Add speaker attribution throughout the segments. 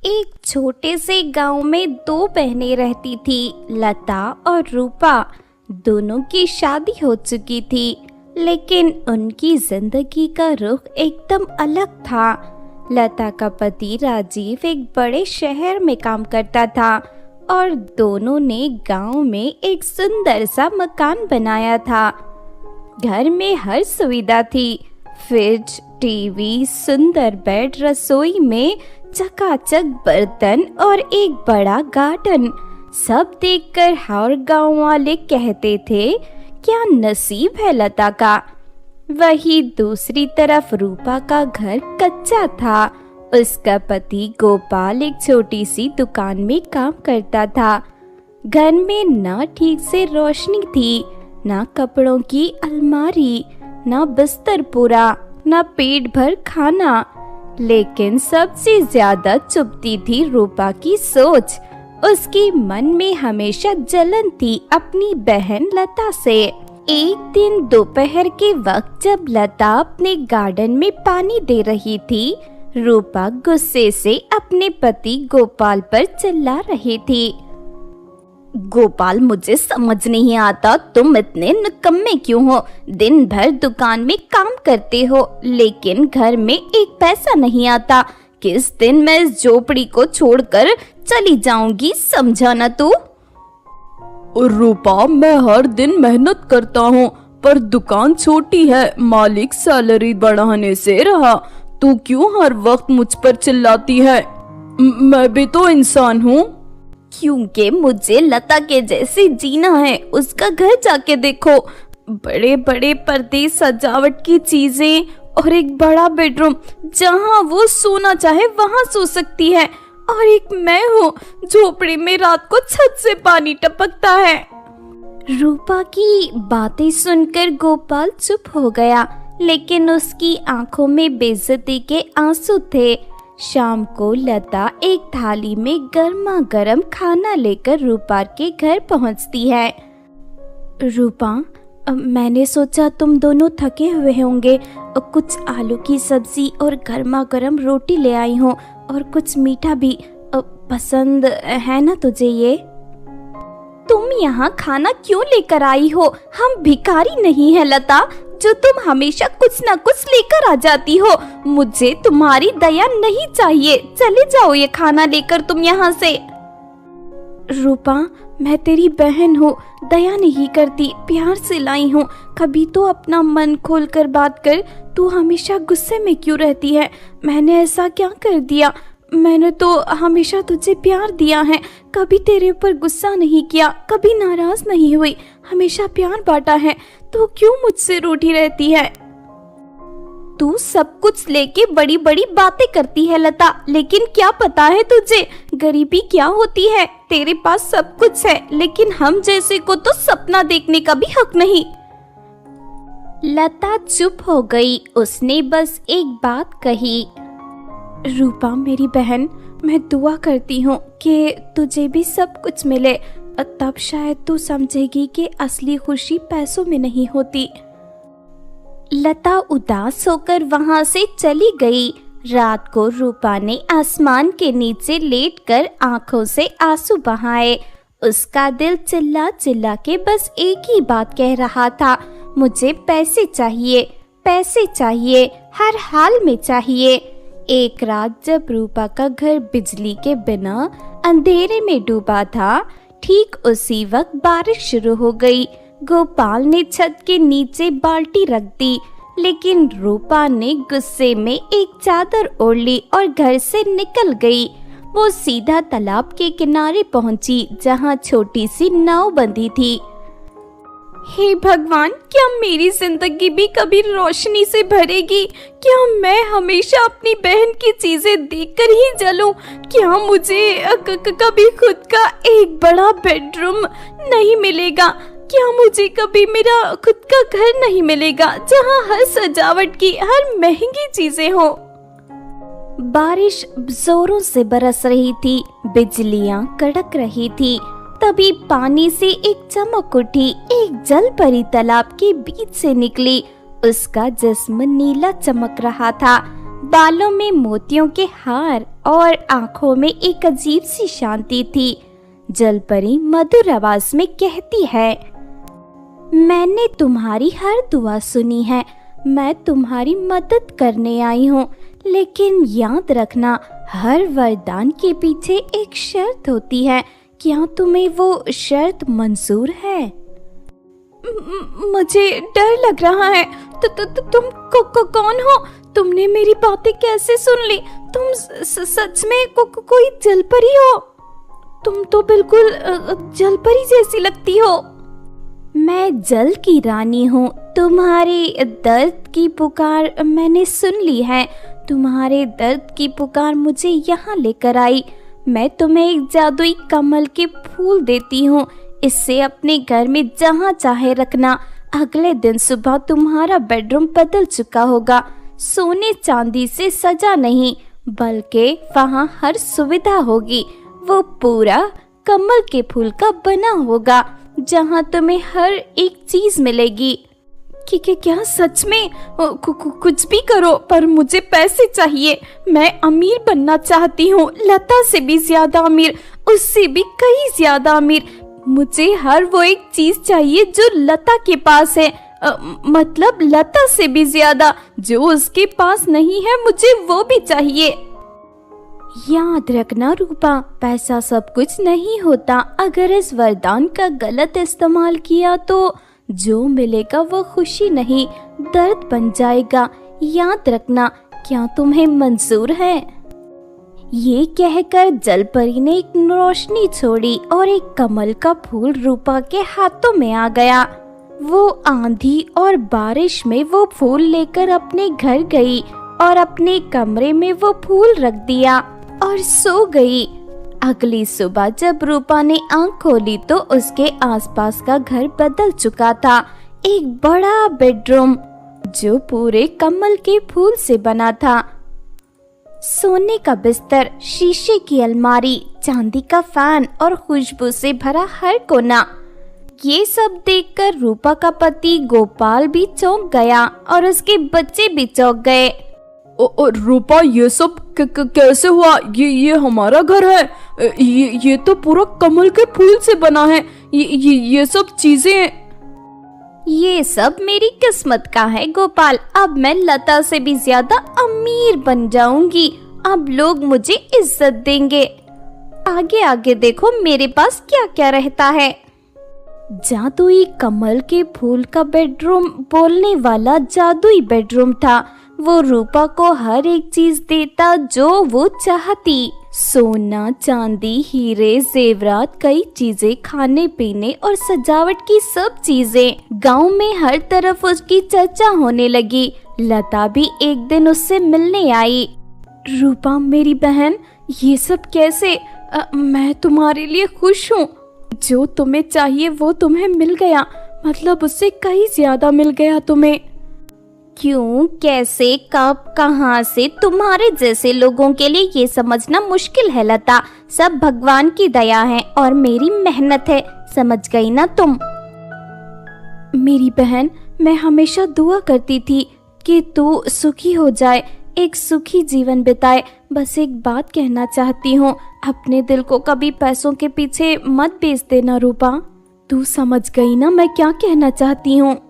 Speaker 1: एक छोटे से गांव में दो बहनें रहती थी, लता और रूपा। दोनों की शादी हो चुकी थी, लेकिन उनकी जिंदगी का रुख एकदम अलग था। लता का पति राजीव एक बड़े शहर में काम करता था और दोनों ने गांव में एक सुंदर सा मकान बनाया था। घर में हर सुविधा थी, फ्रिज, टीवी, सुंदर बेड, रसोई में चकाचक बर्तन और एक बड़ा गार्डन। सब देखकर हर गांव वाले कहते थे, क्या नसीब है लता का। वही दूसरी तरफ रूपा का घर कच्चा था। उसका पति गोपाल एक छोटी सी दुकान में काम करता था। घर में ना ठीक से रोशनी थी, ना कपड़ों की अलमारी, ना बिस्तर पूरा, ना पेट भर खाना। लेकिन सबसे ज्यादा चुभती थी रूपा की सोच। उसके मन में हमेशा जलन थी अपनी बहन लता से। एक दिन दोपहर के वक्त जब लता अपने गार्डन में पानी दे रही थी, रूपा गुस्से से अपने पति गोपाल पर चिल्ला रही थी। गोपाल, मुझे समझ नहीं आता तुम इतने निकम्मे क्यों हो। दिन भर दुकान में काम करते हो, लेकिन घर में एक पैसा नहीं आता। किस दिन मैं इस झोपड़ी को छोड़कर चली जाऊंगी, समझा ना तू।
Speaker 2: रूपा, मैं हर दिन मेहनत करता हूँ, पर दुकान छोटी है, मालिक सैलरी बढ़ाने से रहा। तू क्यों हर वक्त मुझ पर चिल्लाती है? मैं भी तो इंसान हूँ।
Speaker 1: क्योंकि मुझे लता के जैसे जीना है। उसका घर जाके देखो, बड़े बड़े पर्दे, सजावट की चीजें और एक बड़ा बेडरूम जहाँ वो सोना चाहे वहाँ सो सकती है। और एक मैं हूँ, झोपड़ी में रात को छत से पानी टपकता है। रूपा की बातें सुनकर गोपाल चुप हो गया, लेकिन उसकी आंखों में बेइज्जती के आंसू थे। शाम को लता एक थाली में गर्मा गर्म खाना लेकर रूपा के घर पहुंचती है। रूपा, मैंने सोचा तुम दोनों थके हुए होंगे, कुछ आलू की सब्जी और गर्मा गर्म रोटी ले आई हूँ, और कुछ मीठा भी। पसंद है ना तुझे ये? तुम यहाँ खाना क्यों लेकर आई हो? हम भिखारी नहीं है लता, जो तुम हमेशा कुछ न कुछ लेकर आ जाती हो। मुझे तुम्हारी दया नहीं चाहिए। चले जाओ ये खाना लेकर तुम यहाँ से। रूपा, मैं तेरी बहन हूँ, दया नहीं करती, प्यार से लाई हूँ। कभी तो अपना मन खोल कर बात कर। तू हमेशा गुस्से में क्यों रहती है? मैंने ऐसा क्या कर दिया? मैंने तो हमेशा तुझे प्यार दिया है, कभी तेरे ऊपर गुस्सा नहीं किया, कभी नाराज नहीं हुई, हमेशा प्यार बांटा है। तू क्यों मुझसे रूठी रहती है? तू सब कुछ लेके बड़ी बड़ी बातें करती है लता, लेकिन क्या पता है तुझे गरीबी क्या होती है? तेरे पास सब कुछ है, लेकिन हम जैसे को तो सपना देखने का भी हक नहीं। लता चुप हो गई। उसने बस एक बात कही, रूपा मेरी बहन, मैं दुआ करती हूँ कि तुझे भी सब कुछ मिले, तब शायद तू समझेगी कि असली खुशी पैसों में नहीं होती। लता उदास होकर वहां से चली गई। रात को रूपा ने आसमान के नीचे लेटकर आंखों से आंसू बहाए। उसका दिल चिल्ला चिल्ला के बस एक ही बात कह रहा था, मुझे पैसे चाहिए, पैसे चाहिए, हर हाल में चाहिए। एक रात जब रूपा का घर बिजली के बिना अंधेरे में डूबा था, ठीक उसी वक्त बारिश शुरू हो गई। गोपाल ने छत के नीचे बाल्टी रख दी, लेकिन रूपा ने गुस्से में एक चादर ओढ़ ली और घर से निकल गई। वो सीधा तालाब के किनारे पहुंची, जहां छोटी सी नाव बंधी थी। हे भगवान, क्या मेरी जिंदगी भी कभी रोशनी से भरेगी? क्या मैं हमेशा अपनी बहन की चीजें देखकर ही जलूं? क्या मुझे कभी खुद का एक बड़ा बेडरूम नहीं मिलेगा? क्या मुझे कभी मेरा खुद का घर नहीं मिलेगा, जहां हर सजावट की हर महंगी चीजें हो? बारिश जोरों से बरस रही थी, बिजलियां कड़क रही थी। तभी पानी से एक चमक उठी। एक जल परी तालाब के बीच से निकली। उसका जिस्म नीला चमक रहा था। बालों में मोतियों के हार और आंखों में एक अजीब सी शांति थी। जलपरी मधुर आवाज में कहती है, मैंने तुम्हारी हर दुआ सुनी है, मैं तुम्हारी मदद करने आई हूँ, लेकिन याद रखना हर वरदान के पीछे एक शर्त होती है। क्या तुम्हें वो शर्त मंजूर है? मुझे डर लग रहा है। तुम कौन हो? तुमने मेरी बातें कैसे सुन ली? तुम सच में कोई जलपरी हो? तुम तो बिल्कुल जलपरी जैसी लगती हो। मैं जल की रानी हूँ। तुम्हारे दर्द की पुकार मैंने सुन ली है। तुम्हारे दर्द की पुकार मुझे यहाँ लेकर आई। मैं तुम्हें एक जादुई कमल के फूल देती हूँ। इससे अपने घर में जहाँ चाहे रखना। अगले दिन सुबह तुम्हारा बेडरूम बदल चुका होगा। सोने चांदी से सजा नहीं, बल्कि वहाँ हर सुविधा होगी। वो पूरा कमल के फूल का बना होगा, जहाँ तुम्हें हर एक चीज मिलेगी। क्या सच में? कुछ भी करो, पर मुझे पैसे चाहिए। मैं अमीर बनना चाहती हूँ, लता से भी ज्यादा अमीर, उससे भी कहीं ज्यादा अमीर। मुझे हर वो एक चीज चाहिए जो लता के पास है, मतलब लता से भी ज्यादा। जो उसके पास नहीं है, मुझे वो भी चाहिए। याद रखना रूपा, पैसा सब कुछ नहीं होता। अगर इस वरदान का गलत इस्तेमाल किया तो जो मिलेगा वो खुशी नहीं, दर्द बन जाएगा। याद रखना। क्या तुम्हें मंजूर है? ये कहकर जलपरी ने एक रोशनी छोड़ी और एक कमल का फूल रूपा के हाथों में आ गया। वो आंधी और बारिश में वो फूल लेकर अपने घर गई और अपने कमरे में वो फूल रख दिया और सो गई। अगली सुबह जब रूपा ने आंख खोली तो उसके आसपास का घर बदल चुका था। एक बड़ा बेडरूम जो पूरे कमल के फूल से बना था। सोने का बिस्तर, शीशे की अलमारी, चांदी का फैन और खुशबू से भरा हर कोना। ये सब देखकर रूपा का पति गोपाल भी चौंक गया और उसके बच्चे भी चौंक गए।
Speaker 2: रूपा, ये सब कैसे हुआ? ये हमारा घर है। ये तो पूरा कमल के फूल से बना है। ये सब चीजें,
Speaker 1: ये सब मेरी किस्मत का है गोपाल। अब मैं लता से भी ज्यादा अमीर बन जाऊंगी। अब लोग मुझे इज्जत देंगे। आगे आगे देखो मेरे पास क्या क्या रहता है। जादुई कमल के फूल का बेडरूम बोलने वाला जादुई बेडरूम था। वो रूपा को हर एक चीज देता जो वो चाहती। सोना, चांदी, हीरे, जेवरात, कई चीजें, खाने पीने और सजावट की सब चीजें। गांव में हर तरफ उसकी चर्चा होने लगी। लता भी एक दिन उससे मिलने आई।
Speaker 2: रूपा मेरी बहन, ये सब कैसे? मैं तुम्हारे लिए खुश हूँ। जो तुम्हें चाहिए वो तुम्हें मिल गया, मतलब उससे कहीं ज्यादा मिल गया तुम्हें।
Speaker 1: क्यों, कैसे, कब, कहां से? तुम्हारे जैसे लोगों के लिए ये समझना मुश्किल है लता। सब भगवान की दया है और मेरी मेहनत है। समझ गई ना तुम?
Speaker 2: मेरी बहन, मैं हमेशा दुआ करती थी कि तू सुखी हो जाए, एक सुखी जीवन बिताए। बस एक बात कहना चाहती हूँ, अपने दिल को कभी पैसों के पीछे मत बेच देना रूपा। तू समझ गई ना मैं क्या कहना चाहती हूँ?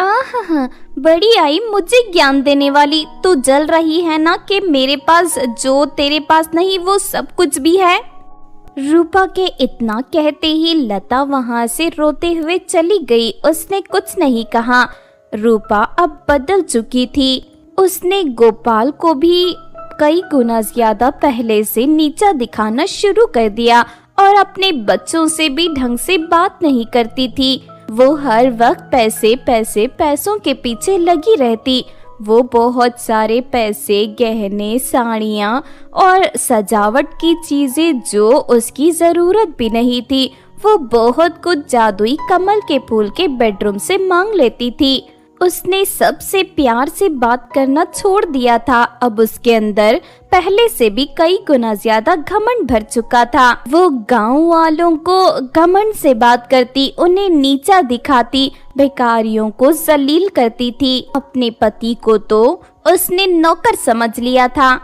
Speaker 1: आहा, बड़ी आई मुझे ज्ञान देने वाली। तू जल रही है ना कि मेरे पास जो तेरे पास नहीं वो सब कुछ भी है। रूपा के इतना कहते ही लता वहां से रोते हुए चली गई। उसने कुछ नहीं कहा। रूपा अब बदल चुकी थी। उसने गोपाल को भी कई गुना ज्यादा पहले से नीचा दिखाना शुरू कर दिया और अपने बच्चों से भी ढंग से बात नहीं करती थी। वो हर वक्त पैसे पैसे पैसों के पीछे लगी रहती। वो बहुत सारे पैसे, गहने, साड़ियाँ और सजावट की चीजें जो उसकी जरूरत भी नहीं थी, वो बहुत कुछ जादुई कमल के फूल के बेडरूम से मांग लेती थी। उसने सबसे प्यार से बात करना छोड़ दिया था। अब उसके अंदर पहले से भी कई गुना ज्यादा घमंड भर चुका था। वो गांव वालों को घमंड से बात करती, उन्हें नीचा दिखाती, भिखारियों को जलील करती थी। अपने पति को तो उसने नौकर समझ लिया था।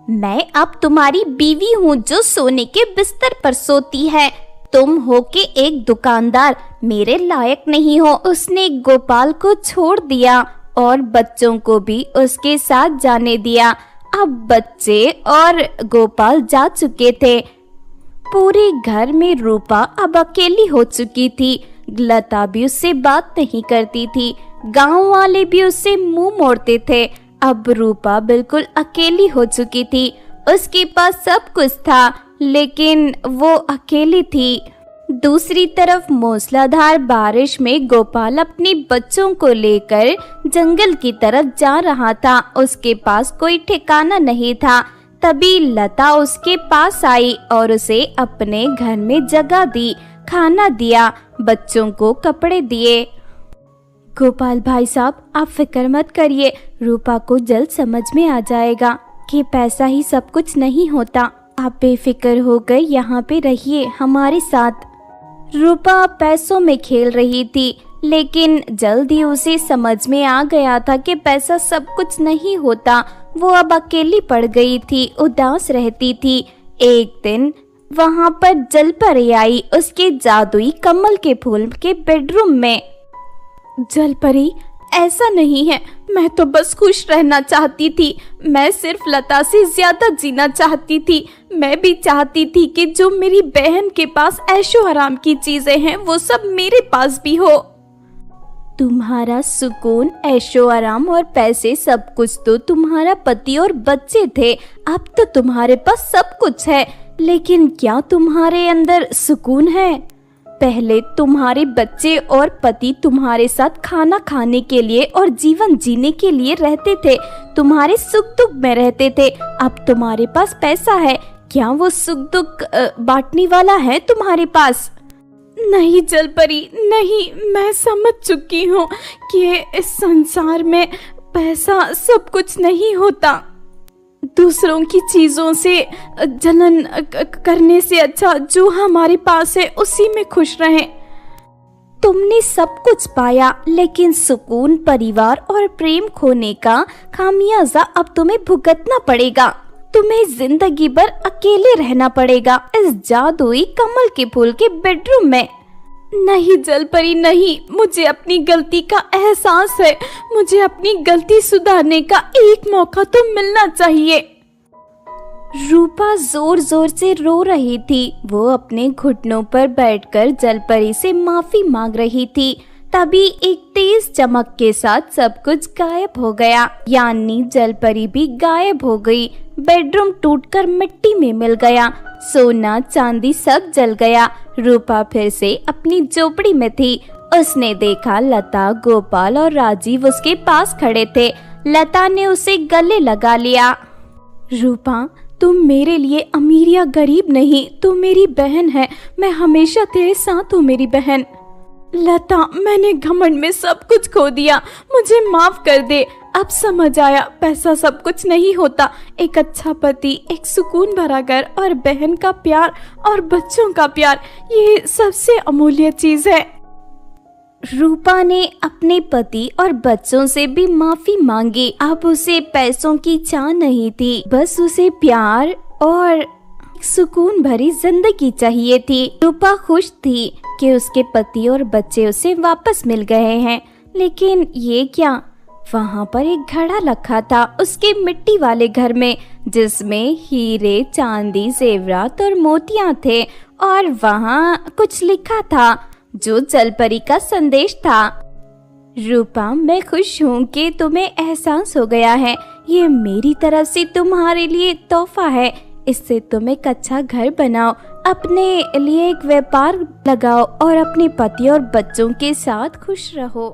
Speaker 1: मैं अब तुम्हारी बीवी हूँ जो सोने के बिस्तर पर सोती है। तुम हो के एक दुकानदार मेरे लायक नहीं हो। उसने गोपाल को छोड़ दिया और बच्चों को भी उसके साथ जाने दिया। अब बच्चे और गोपाल जा चुके थे। पूरे घर में रूपा अब अकेली हो चुकी थी। लता भी उससे बात नहीं करती थी। गांव वाले भी उससे मुंह मोड़ते थे। अब रूपा बिल्कुल अकेली हो चुकी थी। उसके पास सब कुछ था लेकिन वो अकेली थी। दूसरी तरफ मूसलाधार बारिश में गोपाल अपने बच्चों को लेकर जंगल की तरफ जा रहा था। उसके पास कोई ठिकाना नहीं था। तभी लता उसके पास आई और उसे अपने घर में जगह दी, खाना दिया, बच्चों को कपड़े दिए। गोपाल भाई साहब, आप फिक्र मत करिए। रूपा को जल्द समझ में आ जाएगा कि पैसा ही सब कुछ नहीं होता। आप बेफिक्र होकर यहाँ पे रहिए हमारे साथ। रूपा पैसों में खेल रही थी लेकिन जल्द ही उसे समझ में आ गया था कि पैसा सब कुछ नहीं होता। वो अब अकेली पड़ गई थी, उदास रहती थी। एक दिन वहाँ पर जलपरी आई उसके जादुई कमल के फूल के बेडरूम में।
Speaker 2: जलपरी, ऐसा नहीं है। मैं तो बस खुश रहना चाहती थी। मैं सिर्फ लता से ज्यादा जीना चाहती थी। मैं भी चाहती थी कि जो मेरी बहन के पास ऐशो आराम की चीजें हैं वो सब मेरे पास भी हो।
Speaker 1: तुम्हारा सुकून, ऐशो आराम और पैसे सब कुछ तो तुम्हारा पति और बच्चे थे। अब तो तुम्हारे पास सब कुछ है, लेकिन क्या तुम्हारे अंदर सुकून है? पहले तुम्हारे बच्चे और पति तुम्हारे साथ खाना खाने के लिए और जीवन जीने के लिए रहते थे, तुम्हारे सुख दुख में रहते थे। अब तुम्हारे पास पैसा है, क्या वो सुख दुख बांटने वाला है तुम्हारे पास?
Speaker 2: नहीं जलपरी, नहीं। मैं समझ चुकी हूँ कि इस संसार में पैसा सब कुछ नहीं होता। दूसरों की चीजों से जलन करने से अच्छा जो हमारे पास है उसी में खुश रहें।
Speaker 1: तुमने सब कुछ पाया लेकिन सुकून, परिवार और प्रेम खोने का खामियाजा अब तुम्हें भुगतना पड़ेगा। तुम्हें जिंदगी भर अकेले रहना पड़ेगा इस जादुई कमल के फूल के बेडरूम में।
Speaker 2: नहीं जलपरी, नहीं। मुझे अपनी गलती का एहसास है। मुझे अपनी गलती सुधारने का एक मौका तो मिलना चाहिए।
Speaker 1: रूपा जोर जोर से रो रही थी। वो अपने घुटनों पर बैठकर जलपरी से माफी मांग रही थी। तभी एक तेज चमक के साथ सब कुछ गायब हो गया, यानी जलपरी भी गायब हो गई। बेडरूम टूटकर मिट्टी में मिल गया। सोना चांदी सब जल गया। रूपा फिर से अपनी झोपड़ी में थी। उसने देखा लता, गोपाल और राजीव उसके पास खड़े थे। लता ने उसे गले लगा लिया।
Speaker 2: रूपा, तुम मेरे लिए अमीर या गरीब नहीं, तुम मेरी बहन है। मैं हमेशा तेरे साथ हूँ मेरी बहन। लता, मैंने घमंड में सब कुछ खो दिया, मुझे माफ कर दे। अब समझ आया पैसा सब कुछ नहीं होता। एक अच्छा पति, एक सुकून भरा घर और बहन का प्यार और बच्चों का प्यार, ये सबसे अमूल्य चीज है।
Speaker 1: रूपा ने अपने पति और बच्चों से भी माफी मांगी। अब उसे पैसों की चाह नहीं थी, बस उसे प्यार और सुकून भरी जिंदगी चाहिए थी। रूपा खुश थी कि उसके पति और बच्चे उसे वापस मिल गए हैं। लेकिन ये क्या? वहाँ पर एक घड़ा रखा था उसके मिट्टी वाले घर में, जिसमें हीरे, चांदी, जेवरात और मोतियां थे। और वहाँ कुछ लिखा था जो जलपरी का संदेश था। रूपा, मैं खुश हूँ कि तुम्हें एहसास हो गया है। ये मेरी तरफ से तुम्हारे लिए तोहफा है। इससे तुम एक अच्छा घर बनाओ, अपने लिए एक व्यापार लगाओ और अपने पति और बच्चों के साथ खुश रहो।